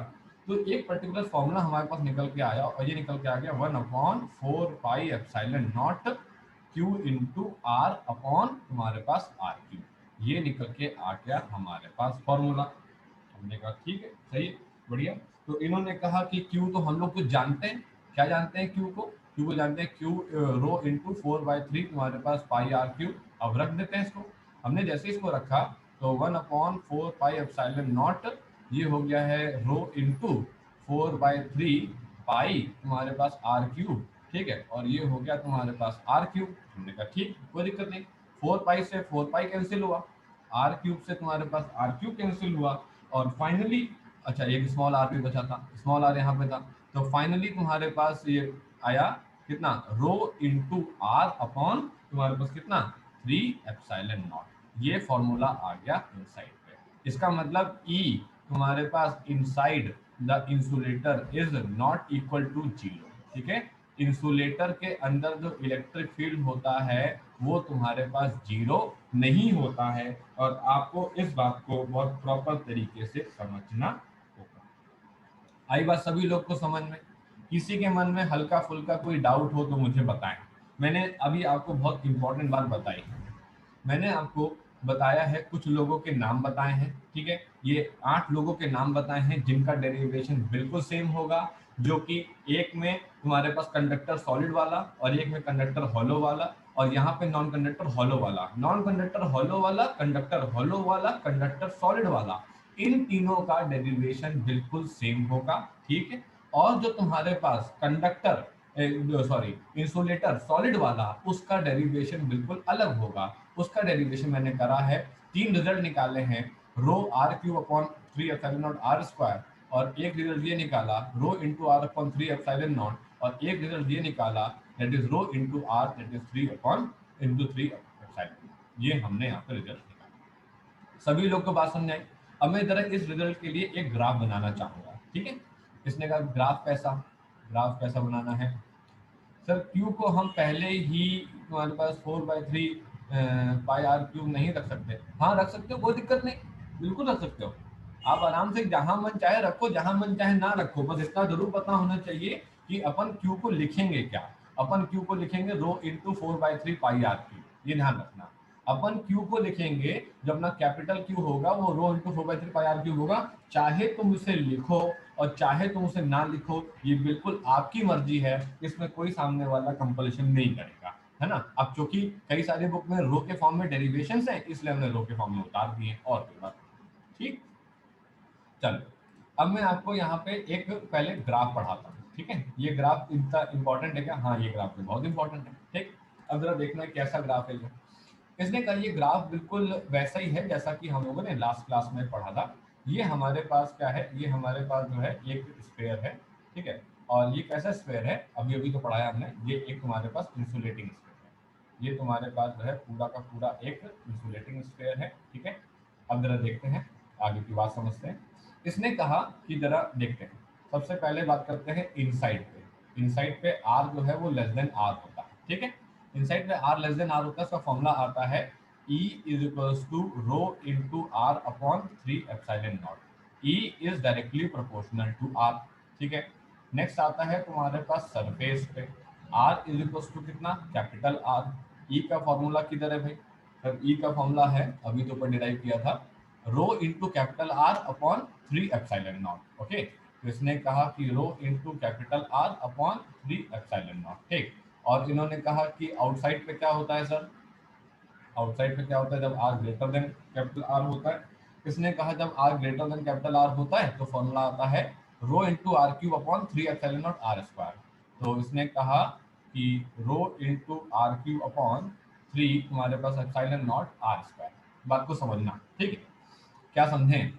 तो एक पर्टिकुलर फॉर्मूला हमारे पास निकल के आया, और ये निकल के आ गया 1/4 pi epsilon naught Q into R upon तुम्हारे पास आर क्यूब। ये निकल के आ गया हमारे पास फॉर्मूला। हमने कहा ठीक है, सही है, बढ़िया। तो इन्होंने कहा कि Q तो हम लोग कुछ जानते हैं, क्या जानते हैं Q को जानते हैं Q रो इंटू 4/3 तुम्हारे पास पाई आर क्यूब। अब रख देते हैं इसको। हमने जैसे इसको रखा तो 1/4 पाई एप्सिलॉन नॉट, ये हो गया है रो इंटू 4/3 पाई तुम्हारे पास आर क्यूब। ठीक है, और ये हो गया तुम्हारे पास आर क्यूब। हमने कहा ठीक, कोई दिक्कत नहीं। 4 पाई से 4 पाई कैंसिल हुआ, आर क्यूब से तुम्हारे पास आर क्यूब कैंसिल हुआ, और फाइनली अच्छा एक स्मॉल आर भी बचा था, स्मॉल आर यहाँ पे था। तो फाइनली तुम्हारे पास ये आया कितना, रो इंटू आर अपॉन तुम्हारे पास कितना 3 एप्सिलॉन नॉट। ये फॉर्मूला आ गया इनसाइड पे। इसका मतलब ई तुम्हारे पास inside the insulator is not equal to 0। ठीक है, इंसुलेटर के अंदर जो इलेक्ट्रिक फील्ड होता है वो तुम्हारे पास 0 नहीं होता है, और आपको इस बात को बहुत प्रॉपर तरीके से समझना होगा। आई बात सभी लोग को समझ में? किसी के मन में हल्का फुल्का कोई डाउट हो तो मुझे बताएं। मैंने अभी आपको बहुत इंपॉर्टेंट बात बताई है। मैंने आपको बताया है, कुछ लोगों के नाम बताए हैं। ठीक है, ये 8 लोगों के नाम बताए हैं जिनका डेरिवेशन बिल्कुल सेम होगा, जो कि एक में तुम्हारे पास कंडक्टर सॉलिड वाला और एक में कंडक्टर हॉलो वाला, और यहाँ पे नॉन कंडक्टर हॉलो वाला, नॉन कंडक्टर हॉलो वाला, कंडक्टर हॉलो वाला, कंडक्टर सॉलिड वाला, इन तीनों का डेरिवेशन बिल्कुल सेम होगा। ठीक है, और जो तुम्हारे पास कंडक्टर सॉरी इंसुलेटर सॉलिड वाला, उसका डेरिवेशन बिल्कुल अलग होगा। उसका डेरिवेशन मैंने करा है, 3 रिजल्ट निकाले हैं, rho R cube upon 3 epsilon not R square, और एक रिजल्ट ये निकाला rho into R upon 3 epsilon naught, और एक रिजल्ट ये निकाला that is rho into R that is 3 upon into 3 epsilon. ये हमने यहाँ पे रिजल्ट निकाला। सभी लोग को बात समझ आई। अब मैं जरा इस रिजल्ट के लिए एक ग्राफ बनाना चाहूंगा। ठीक है, इसने कहा ग्राफ कैसा बनाना है सर। Q को हम पहले ही हमारे पास 4/3 पाई आर क्यूब नहीं रख सकते? हाँ रख सकते हो, कोई दिक्कत नहीं, बिल्कुल रख सकते हो। आप आराम से जहां मन चाहे रखो, जहां मन चाहे ना रखो, बस इतना जरूर पता होना चाहिए कि अपन Q को लिखेंगे क्या। अपन Q को लिखेंगे rho into 4/3 pi are cube, ये ध्यान रखना। अपन Q को लिखेंगे, जब अपना कैपिटल Q होगा वो rho into 4/3 pi are cube होगा। चाहे तुम इसे लिखो और चाहे तुम उसे ना लिखो, ये बिल्कुल आपकी मर्जी है, इसमें कोई सामने वाला कंपल्शन नहीं करेगा, है ना। अब चूंकि कई सारी बुक में रो के फॉर्म में डेरिवेशंस है, इसलिए हमने रो के फॉर्म में उतार दिए, और कोई बात नहीं। ठीक, चलो अब मैं आपको यहाँ पे एक पहले ग्राफ पढ़ाता हूँ, ठीक है। ये ग्राफ इतना इंपॉर्टेंट है क्या? हाँ, ये ग्राफ तो बहुत इंपॉर्टेंट है। ठीक, अब जरा देखना है कैसा ग्राफ है ये। इसने कहा ये ग्राफ बिल्कुल वैसा ही है जैसा कि हम लोगों ने लास्ट क्लास में पढ़ा था। ये हमारे पास क्या है, ये हमारे पास जो है एक स्फीयर है, ठीक है। और ये कैसा स्फीयर है, अभी अभी तो पढ़ाया हमने, ये एक तुम्हारे पास इंसुलेटिंग स्फीयर है। ये तुम्हारे पास जो है पूरा का पूरा एक इंसुलेटिंग स्फीयर है, ठीक है। अब जरा देखते हैं, आगे की बात समझते हैं। इसने कहा कि जरा देखते हैं, सबसे पहले बात करते हैं इनसाइड पे। इनसाइड पे आर जो है वो लेस देन आर होता है, ठीक है। इनसाइड पे आर लेस देन आर होता है, उसका फॉर्मूला आता है E is equals to rho into R upon 3 epsilon naught. E is directly proportional to R, ठीक है। नेक्स्ट आता है तुम्हारे पास सरफेस पे, R इज इक्वल्स टू कितना, कैपिटल आर। E का फॉर्मूला किधर है भाई? अब E का फॉर्मूला है, अभी तो ऊपर डिराइव किया था, rho into capital R upon 3 epsilon not, okay. तो इसने कहा कि rho into capital R upon 3 epsilon not, ठीक। और इन्होंने कहा कि आउटसाइड पे क्या होता है सर? आउटसाइड पे क्या होता है जब R greater than capital R होता है? इसने कहा जब R greater than capital R होता है तो फॉर्मूला आता है rho into R cube upon 3 epsilon not R square. तो इसने कहा कि rho into R cube upon 3 तुम्हारे पास एप्सिलॉन नॉट आर स्क्वायर। बात को समझना, ठीक है। क्या समझें?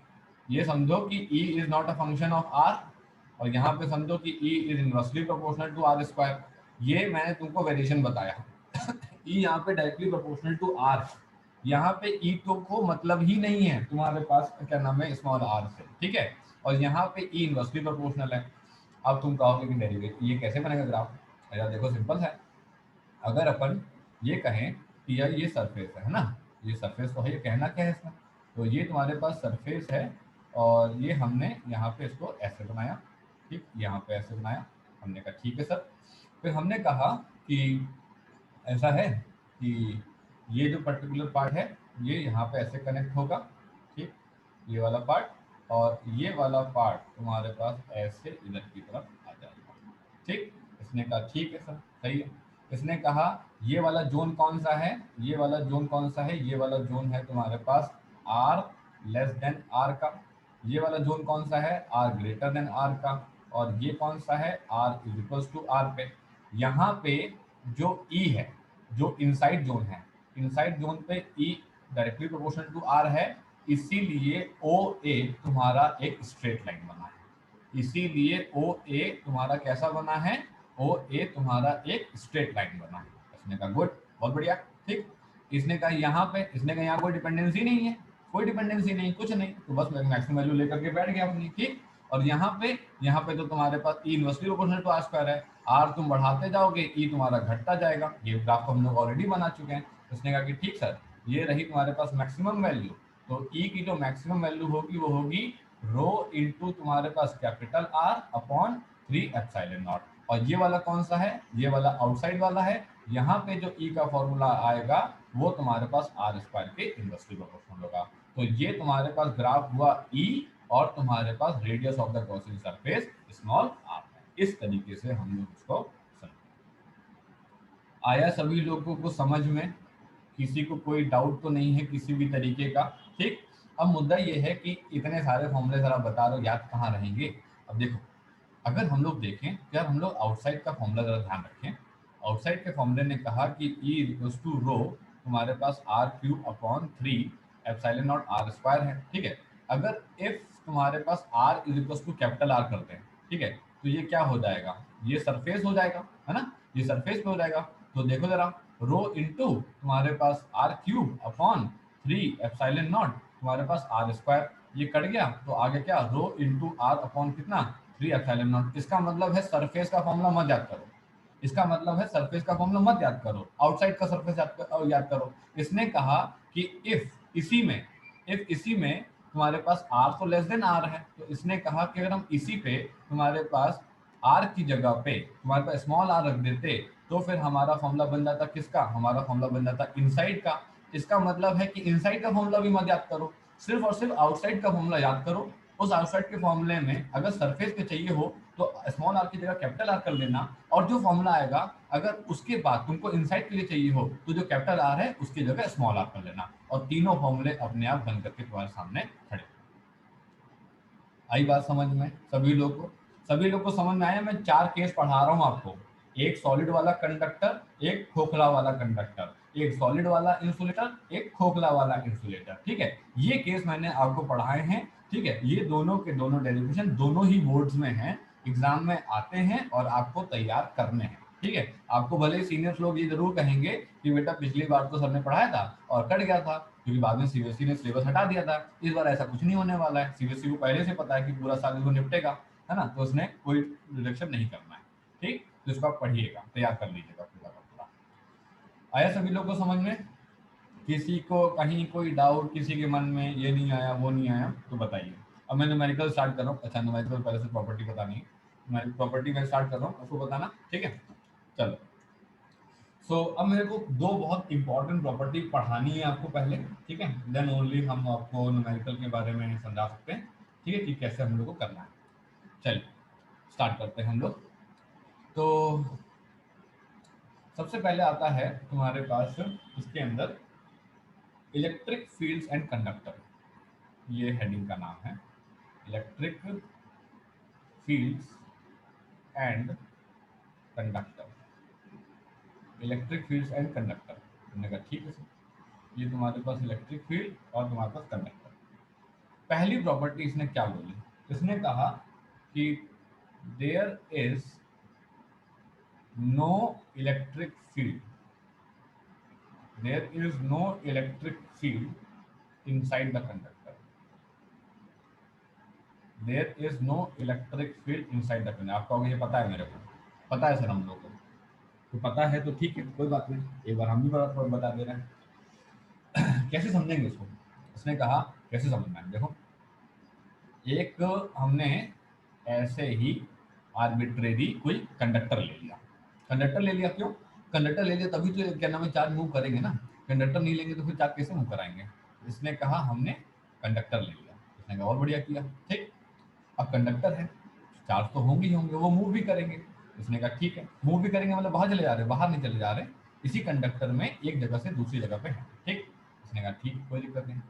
ये समझो कि E is not a function of R, और यहाँ पे समझो कि E is inversely proportional to R square. ये मैंने तुमको वेरिएशन बताया। E यहाँ पे डायरेक्टली प्रोपोर्शनल टू R, यहाँ पे E तो को मतलब ही नहीं है तुम्हारे पास क्या नाम है स्मॉल r से, ठीक है। और यहाँ पे E इनवर्सली प्रोपोर्शनल है। अब तुम कहोगे कि डेरिवेटिव ये कैसे बनेगा ग्राफ? यार देखो सिंपल है। अगर अपन ये कहें कि यार ये सरफेस है ना, ये सरफेस तो है, ये कहना क्या है इसमें? तो ये तुम्हारे पास सरफेस है, और ये हमने यहाँ पे इसको ऐसे बनाया, ठीक, यहाँ पे ऐसे बनाया। हमने कहा ठीक है सर। फिर हमने कहा कि ऐसा है कि ये जो पर्टिकुलर पार्ट है ये यहाँ पे ऐसे कनेक्ट होगा, ठीक, ये वाला पार्ट, और ये वाला पार्ट तुम्हारे पास ऐसे इधर की तरफ आ जाएगा, ठीक। इसने कहा ठीक है सर, सही है। इसने कहा ये वाला जोन कौन सा है, ये वाला जोन कौन सा है, ये वाला जोन है तुम्हारे पास आर लेस देन आर का। ये वाला जोन कौन सा है, आर ग्रेटर देन आर का। और ये कौन सा है, R is equals to R पे। यहाँ पे जो ई है, जो इनसाइड जोन है, इनसाइड जोन पे E directly proportional to R है, इसीलिए ओ ए तुम्हारा एक स्ट्रेट लाइन बना है। इसीलिए ओ ए तुम्हारा कैसा बना है, ओ ए तुम्हारा एक स्ट्रेट लाइन बना है। इसने कहा गुड, बहुत बढ़िया, ठीक। इसने कहा यहाँ पे, इसने कहा यहाँ कोई डिपेंडेंसी नहीं है, कोई डिपेंडेंसी नहीं, कुछ नहीं, तो बस मैक्सिमम वैल्यू लेकर के बैठ गया अपनी, ठीक। और यहाँ पे तो तुम्हारे पास E inversely proportional to R square है, आर तुम बढ़ाते जाओगे ई तुम्हारा घटता जाएगा। ये ग्राफ हम लोग ऑलरेडी बना चुके हैं। उसने कहा कि ठीक सर, ये रही तुम्हारे पास मैक्सिमम वैल्यू, तो ई की जो मैक्सिमम वैल्यू होगी वो होगी रो इंटू तुम्हारे पास capital R upon 3 epsilon naught. और ये वाला कौन सा है, ये वाला आउटसाइड वाला है। यहाँ पे जो ई का फॉर्मूला आएगा वो तुम्हारे पास आर स्क्वायर के इनवर्सली प्रोपोर्शनल होगा। तो ये तुम्हारे पास ग्राफ हुआ ई, और तुम्हारे पास radius of the Gaussian surface small R है। इस तरीके से हम लोग इसको समझ आया सभी लोगों को समझ में? किसी को कोई डाउट तो नहीं है किसी भी तरीके का? ठीक। अब मुद्दा ये है कि इतने सारे फॉर्मूले जरा बता दो, याद कहाँ रहेंगे? अब देखो, अगर हम लोग देखें, यार हम लोग आउटसाइड का फॉर्मूला जरा ध्यान रखें। आउटसाइड के फॉर्मूले ने कहा कि ई इक्वल्स टू रो तुम्हारे पास R cube upon 3 epsilon not R square है, ठीक है। अगर इफ तुम्हारे पास R is equals to capital R करते हैं, ठीक है, तो ये क्या हो जाएगा, ये सरफेस हो जाएगा, है ना, ये सरफेस पे हो जाएगा। तो देखो जरा, रो इंटू तुम्हारे पास R cube upon 3 epsilon naught तुम्हारे पास आर स्क्वायर, ये कट गया तो आगे क्या, रो इंटू आर अपॉन कितना, 3 एप्सिलॉन नॉट। इसका मतलब है सरफेस का फॉर्मूला मत याद करो, इसका मतलब है सरफेस का फॉर्मूला मत याद करो, आउटसाइड का सरफेस याद करो। इसने कहा कि इफ इसी में तुम्हारे पास आर तो लेस देन आर है, तो इसने कहा कि अगर हम इसी पे तुम्हारे पास आर की जगह पे तुम्हारे पास स्मॉल आर रख देते, तो फिर हमारा फॉर्मूला बन जाता किसका, हमारा फॉर्मूला बन जाता इनसाइड का। इसका मतलब है कि इनसाइड का फॉर्मूला भी मत याद करो, सिर्फ और सिर्फ आउटसाइड का फॉर्मूला याद करो, उस आउटसाइड के फॉर्मूले में अगर सरफेस पे चाहिए हो तो स्मॉल आर की जगह कैपिटल आर कर लेना, और जो फॉर्मूला आएगा अगर उसके बाद तुमको इनसाइड के लिए चाहिए हो तो जो कैपिटल आर है उसकी जगह स्मॉल आर कर लेना, और तीनों फॉर्मूले अपने आप बन करके तुम्हारे सामने खड़े। आई बात समझ में सभी लोग को? सभी लोग को समझ में आया? मैं 4 केस पढ़ा रहा हूँ आपको, एक सॉलिड वाला कंडक्टर, एक खोखला वाला कंडक्टर, एक सॉलिड वाला इंसुलेटर, एक खोखला वाला इंसुलेटर। ठीक है, ये केस मैंने आपको पढ़ाए हैं। ठीक है, ये दोनों के दोनों डेरिवेशन दोनों ही बोर्ड्स में हैं, एग्जाम में आते हैं और आपको तैयार करने हैं। ठीक है, आपको भले ही सीनियर्स लोग ये जरूर कहेंगे कि बेटा पिछली बार तो सर ने पढ़ाया था और कट गया था, क्योंकि बाद में सीबीएसई ने सिलेबस हटा दिया था। इस बार ऐसा कुछ नहीं होने वाला है, सीबीएसई को पहले से पता है कि पूरा साल इसको निपटेगा, है ना, तो उसने कोई रिडक्शन नहीं करना है। ठीक, तो इसको आप पढ़िएगा, तैयार कर लीजिएगा पूरा का पूरा। आया सभी लोग को समझ में? किसी को कहीं कोई डाउट, किसी के मन में ये नहीं आया वो नहीं आया तो बताइए। अब मैं न्यूमेरिकल स्टार्ट कर रहा हूँ। अच्छा, न्यूमेरिकल पहले से प्रॉपर्टी बतानी है, न्यूमेरिकल प्रॉपर्टी मैं स्टार्ट कर रहा हूँ, उसको बताना। ठीक है, चलो। अब मेरे को दो बहुत इंपॉर्टेंट प्रॉपर्टी पढ़ानी है आपको पहले। ठीक है, देन ओनली हम आपको न्यूमेरिकल के बारे में समझा सकते हैं। ठीक है, कि कैसे हम लोग को करना है। चलिए स्टार्ट करते हैं हम लोग। तो सबसे पहले आता है तुम्हारे पास इसके अंदर इलेक्ट्रिक फील्ड्स एंड कंडक्टर, ये हेडिंग का नाम है, electric fields and conductor. Electric fields and conductor, तुमने कहा ठीक है सर, ये तुम्हारे पास इलेक्ट्रिक फील्ड और तुम्हारे पास कंडक्टर। पहली प्रॉपर्टी इसने क्या बोली? इसने कहा कि there is no electric field, there is no electric field inside the conductor, there is no electric field inside the conductor. आप कहोगे ये पता है मेरे को, पता है सर हम लोग को, तो पता है तो ठीक है, कोई बात नहीं, एक बार हम भी बता दे रहे हैं। कैसे समझेंगे इसको? उसने कहा कैसे समझना है, देखो, एक हमने ऐसे ही आर्बिट्रेरी कोई कंडक्टर ले लिया। कंडक्टर ले लिया, क्यों कंडक्टर ले लिया? तभी तो क्या नाम है, चार्ज मूव करेंगे ना। कंडक्टर नहीं लेंगे तो फिर चार्ज कैसे मूव कराएंगे? इसने कहा हमने कंडक्टर ले लिया, इसने कहा और बढ़िया किया। ठीक, अब कंडक्टर है, चार्ज तो होंगे ही होंगे, वो मूव भी करेंगे। इसने कहा ठीक है, मूव भी करेंगे मतलब बाहर चले जा रहे हैं, बाहर नहीं चले जा रहे, इसी कंडक्टर में एक जगह से दूसरी जगह पे है। ठीक, इसने कहा ठीक, कोई दिक्कत नहीं।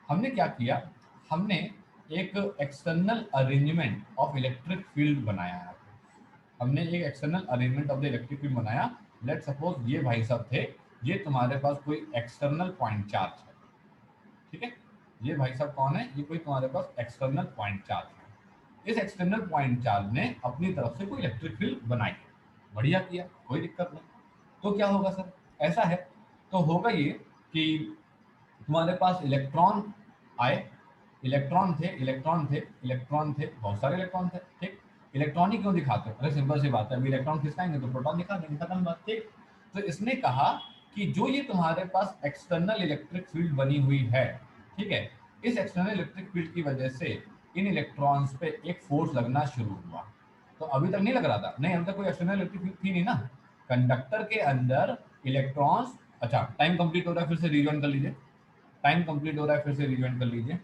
हमने क्या किया, हमने एक external arrangement of electric field बनाया है। हमने एक external arrangement of the electric field बनाया। लेट सपोज ये भाई साहब थे, ये तुम्हारे पास कोई एक्सटर्नल पॉइंट चार्ज है। ठीक है, ये भाई साहब कौन है? ये कोई तुम्हारे पास एक्सटर्नल पॉइंट चार्ज है। इस एक्सटर्नल पॉइंट चार्ज ने अपनी तरफ से कोई इलेक्ट्रिक फील्ड बनाई, बढ़िया किया, कोई दिक्कत नहीं। तो क्या होगा सर? ऐसा है तो होगा ये कि तुम्हारे पास इलेक्ट्रॉन आए, इलेक्ट्रॉन थे, इलेक्ट्रॉन थे, इलेक्ट्रॉन थे, बहुत सारे इलेक्ट्रॉन थे। ठीक, इलेक्ट्रॉन ही क्यों दिखाते हो? अरे सिंपल सी बात है, अभी इलेक्ट्रॉन खिसकाएंगे तो प्रोटॉन दिखा देंगे, खत्म बात। ठीक, तो इसने कहा कि जो ये तुम्हारे पास एक्सटर्नल इलेक्ट्रिक फील्ड बनी हुई है, ठीक है, इस एक्सटर्नल इलेक्ट्रिक फील्ड की वजह से इन इलेक्ट्रॉन्स पे एक फोर्स लगना शुरू हुआ। तो अभी तक नहीं लग रहा था, नहीं, अभी तक कोई एक्सटर्नल इलेक्ट्रिक फील्ड थी नहीं ना कंडक्टर के अंदर, इलेक्ट्रॉन्स। अच्छा, टाइम कंप्लीट हो रहा है, फिर से रिज्वाइन कर लीजिए, टाइम कंप्लीट हो रहा है, फिर से रिज्वाइन कर लीजिए।